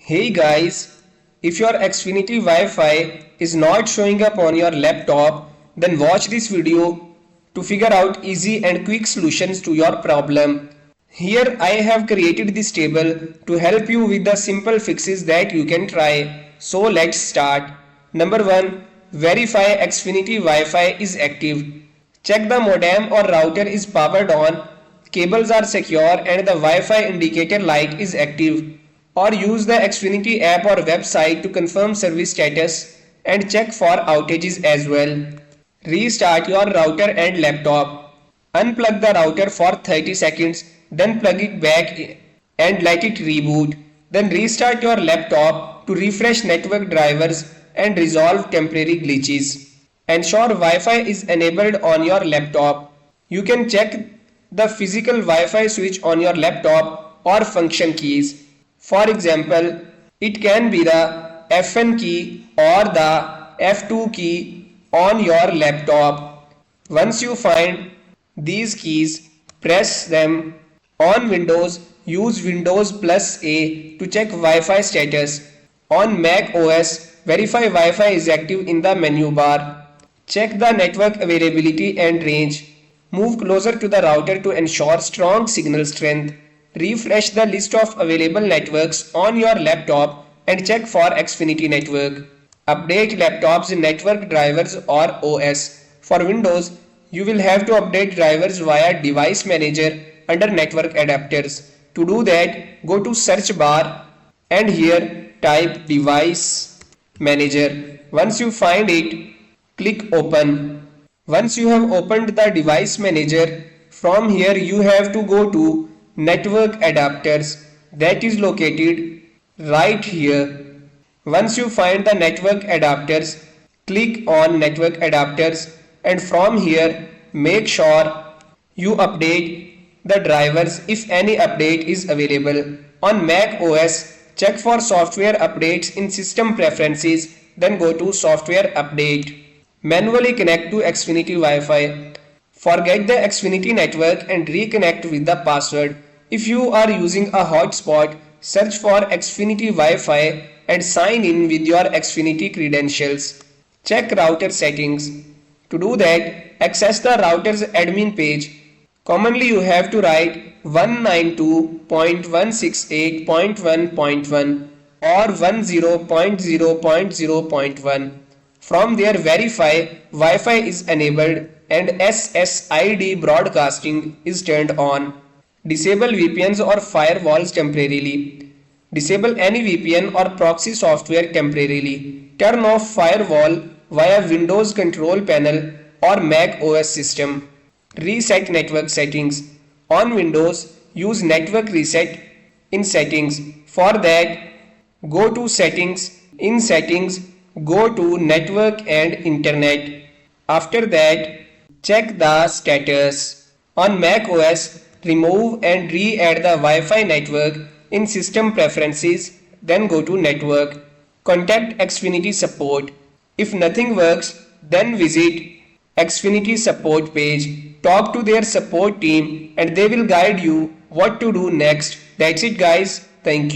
Hey guys, if your Xfinity Wi-Fi is not showing up on your laptop, then watch this video to figure out easy and quick solutions to your problem. Here I have created this table to help you with the simple fixes that you can try. So let's start. Number 1. Verify Xfinity Wi-Fi is active. Check the modem or router is powered on, cables are secure and the Wi-Fi indicator light is active. Or use the Xfinity app or website to confirm service status and check for outages as well. Restart your router and laptop. Unplug the router for 30 seconds, then plug it back and let it reboot. Then restart your laptop to refresh network drivers and resolve temporary glitches. Ensure Wi-Fi is enabled on your laptop. You can check the physical Wi-Fi switch on your laptop or function keys. For example, it can be the F1 key or the F2 key on your laptop. Once you find these keys, press them. On Windows, use Windows plus A to check Wi-Fi status. On Mac OS, verify Wi-Fi is active in the menu bar. Check the network availability and range. Move closer to the router to ensure strong signal strength. Refresh the list of available networks on your laptop and check for Xfinity network. Update laptop's network drivers or OS. For Windows, you will have to update drivers via Device Manager under Network Adapters. To do that, go to search bar and here type Device Manager. Once you find it, click Open. Once you have opened the Device Manager, from here you have to go to Network Adapters, that is located right here. Once you find the network adapters, click on Network Adapters and from here make sure you update the drivers if any update is available. On Mac OS, check for software updates in System Preferences, then go to Software Update. Manually connect to Xfinity Wi-Fi. Forget the Xfinity network and reconnect with the password. If you are using a hotspot, search for Xfinity Wi-Fi and sign in with your Xfinity credentials. Check router settings. To do that, access the router's admin page. Commonly you have to write 192.168.1.1 or 10.0.0.1. From there verify Wi-Fi is enabled and SSID broadcasting is turned on. Disable VPNs or firewalls temporarily. Disable any VPN or proxy software temporarily. Turn off firewall via Windows Control Panel or Mac OS system. Reset network settings. On Windows, use Network Reset in Settings. For that, go to Settings. In Settings, go to Network and Internet. After that, check the status. On Mac OS, remove and re-add the Wi-Fi network in System Preferences, then go to Network. Contact Xfinity Support. If nothing works, then visit Xfinity Support page. Talk to their support team and they will guide you what to do next. That's it guys. Thank you.